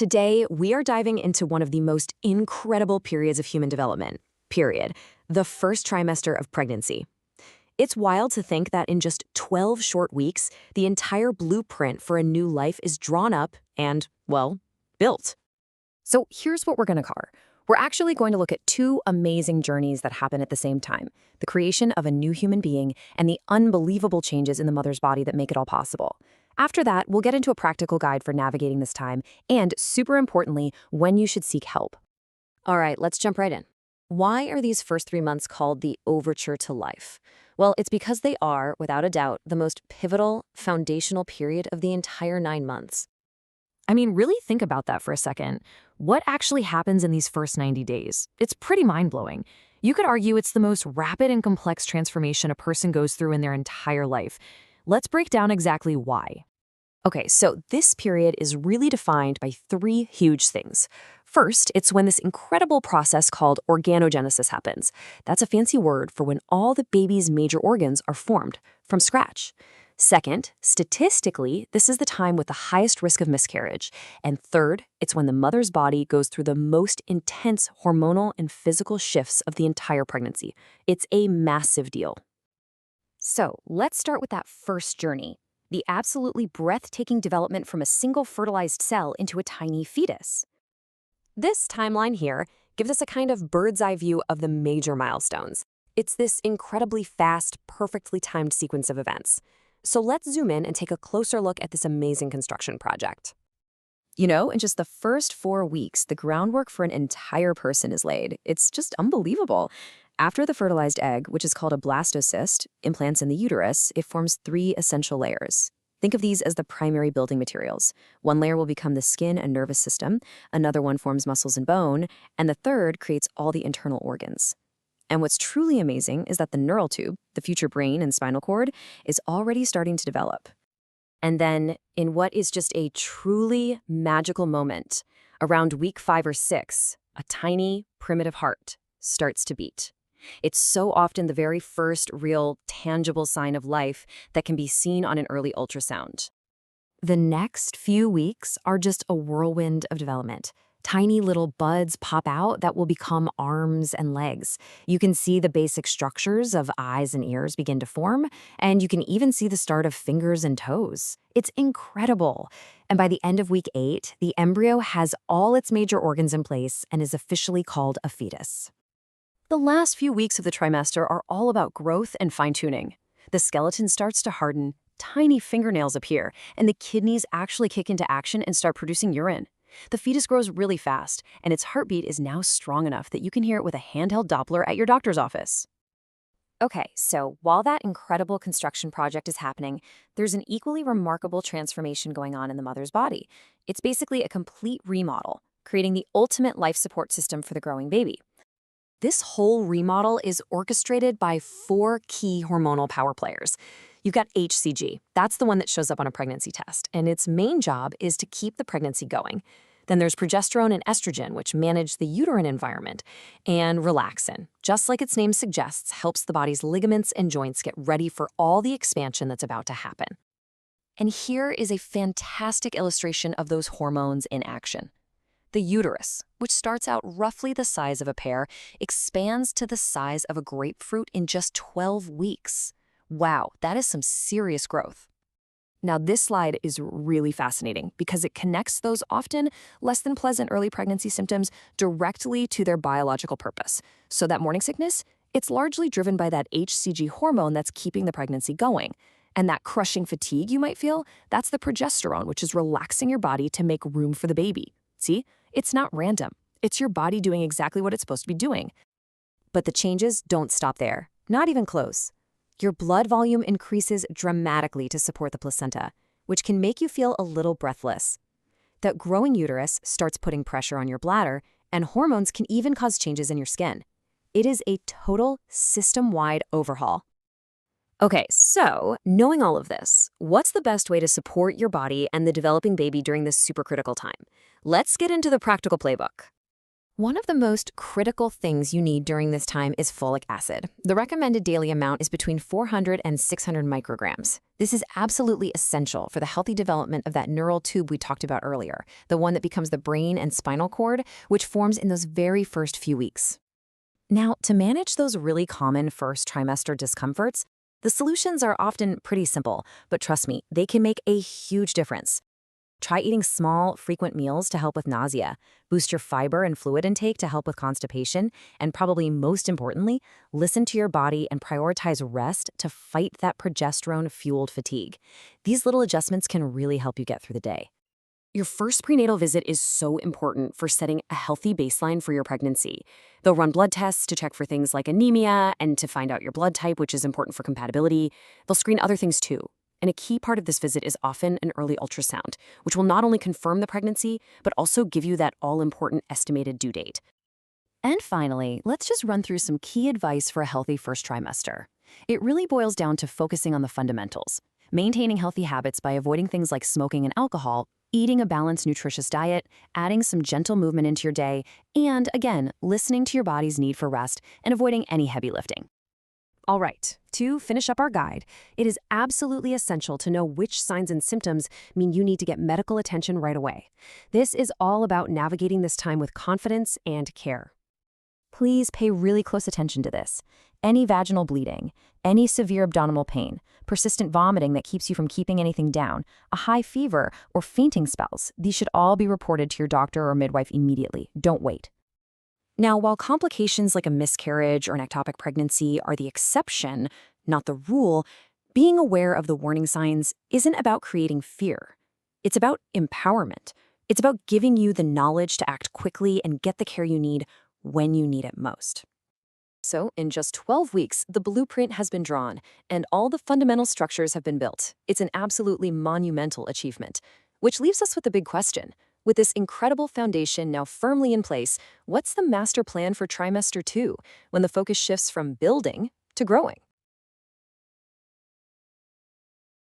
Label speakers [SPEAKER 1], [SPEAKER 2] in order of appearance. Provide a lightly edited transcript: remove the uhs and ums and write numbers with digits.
[SPEAKER 1] Today, we are diving into one of the most incredible periods of human development, period, the first trimester of pregnancy. It's wild to think that in just 12 short weeks, the entire blueprint for a new life is drawn up and, well, built.
[SPEAKER 2] So here's what we're going to cover. We're actually going to look at two amazing journeys that happen at the same time, the creation of a new human being and the unbelievable changes in the mother's body that make it all possible. After that, we'll get into a practical guide for navigating this time and, super importantly, when you should seek help.
[SPEAKER 1] All right, let's jump right in. Why are these first 3 months called the overture to life? Well, it's because they are, without a doubt, the most pivotal, foundational period of the entire 9 months.
[SPEAKER 2] I mean, really think about that for a second. What actually happens in these first 90 days? It's pretty mind-blowing. You could argue it's the most rapid and complex transformation a person goes through in their entire life. Let's break down exactly why. Okay, so this period is really defined by three huge things. First, it's when this incredible process called organogenesis happens. That's a fancy word for when all the baby's major organs are formed from scratch. Second, statistically, this is the time with the highest risk of miscarriage. And third, it's when the mother's body goes through the most intense hormonal and physical shifts of the entire pregnancy. It's a massive deal. So let's start with that first journey, the absolutely breathtaking development from a single fertilized cell into a tiny fetus.
[SPEAKER 1] This timeline here gives us a kind of bird's eye view of the major milestones. It's this incredibly fast, perfectly timed sequence of events. So let's zoom in and take a closer look at this amazing construction project.
[SPEAKER 2] You know, in just the first 4 weeks, the groundwork for an entire person is laid. It's just unbelievable. After the fertilized egg, which is called a blastocyst, implants in the uterus, it forms 3 essential layers. Think of these as the primary building materials. One layer will become the skin and nervous system, another one forms muscles and bone, and the third creates all the internal organs. And what's truly amazing is that the neural tube, the future brain and spinal cord, is already starting to develop.
[SPEAKER 1] And then, in what is just a truly magical moment, around week 5 or 6, a tiny, primitive heart starts to beat. It's so often the very first real, tangible sign of life that can be seen on an early ultrasound.
[SPEAKER 2] The next few weeks are just a whirlwind of development. Tiny little buds pop out that will become arms and legs. You can see the basic structures of eyes and ears begin to form, and you can even see the start of fingers and toes. It's incredible. And by the end of week 8, the embryo has all its major organs in place and is officially called a fetus.
[SPEAKER 1] The last few weeks of the trimester are all about growth and fine-tuning. The skeleton starts to harden, tiny fingernails appear, and the kidneys actually kick into action and start producing urine. The fetus grows really fast, and its heartbeat is now strong enough that you can hear it with a handheld Doppler at your doctor's office.
[SPEAKER 2] Okay, so while that incredible construction project is happening, there's an equally remarkable transformation going on in the mother's body. It's basically a complete remodel, creating the ultimate life support system for the growing baby.
[SPEAKER 1] This whole remodel is orchestrated by 4 key hormonal power players. You've got HCG. That's the one that shows up on a pregnancy test, and its main job is to keep the pregnancy going. Then there's progesterone and estrogen, which manage the uterine environment, and relaxin, just like its name suggests, helps the body's ligaments and joints get ready for all the expansion that's about to happen. And here is a fantastic illustration of those hormones in action. The uterus, which starts out roughly the size of a pear, expands to the size of a grapefruit in just 12 weeks. Wow, that is some serious growth. Now, this slide is really fascinating because it connects those often less than pleasant early pregnancy symptoms directly to their biological purpose. So that morning sickness, it's largely driven by that HCG hormone that's keeping the pregnancy going. And that crushing fatigue you might feel, that's the progesterone, which is relaxing your body to make room for the baby. See, it's not random. It's your body doing exactly what it's supposed to be doing. But the changes don't stop there, not even close. Your blood volume increases dramatically to support the placenta, which can make you feel a little breathless. That growing uterus starts putting pressure on your bladder, and hormones can even cause changes in your skin. It is a total system-wide overhaul. Okay, so knowing all of this, what's the best way to support your body and the developing baby during this supercritical time? Let's get into the practical playbook. One of the most critical things you need during this time is folic acid. The recommended daily amount is between 400 and 600 micrograms. This is absolutely essential for the healthy development of that neural tube we talked about earlier, the one that becomes the brain and spinal cord, which forms in those very first few weeks. Now, to manage those really common first trimester discomforts, the solutions are often pretty simple, but trust me, they can make a huge difference. Try eating small, frequent meals to help with nausea, boost your fiber and fluid intake to help with constipation, and probably most importantly, listen to your body and prioritize rest to fight that progesterone-fueled fatigue. These little adjustments can really help you get through the day. Your first prenatal visit is so important for setting a healthy baseline for your pregnancy. They'll run blood tests to check for things like anemia and to find out your blood type, which is important for compatibility. They'll screen other things too. And a key part of this visit is often an early ultrasound, which will not only confirm the pregnancy, but also give you that all-important estimated due date. And finally, let's just run through some key advice for a healthy first trimester. It really boils down to focusing on the fundamentals, maintaining healthy habits by avoiding things like smoking and alcohol, eating a balanced, nutritious diet, adding some gentle movement into your day, and again, listening to your body's need for rest and avoiding any heavy lifting. All right, to finish up our guide, it is absolutely essential to know which signs and symptoms mean you need to get medical attention right away. This is all about navigating this time with confidence and care. Please pay really close attention to this. Any vaginal bleeding, any severe abdominal pain, persistent vomiting that keeps you from keeping anything down, a high fever, or fainting spells, these should all be reported to your doctor or midwife immediately. Don't wait. Now, while complications like a miscarriage or an ectopic pregnancy are the exception, not the rule, being aware of the warning signs isn't about creating fear. It's about empowerment. It's about giving you the knowledge to act quickly and get the care you need when you need it most. So, in just 12 weeks, the blueprint has been drawn, and all the fundamental structures have been built. It's an absolutely monumental achievement, which leaves us with the big question. With this incredible foundation now firmly in place, what's the master plan for trimester 2 when the focus shifts from building to growing?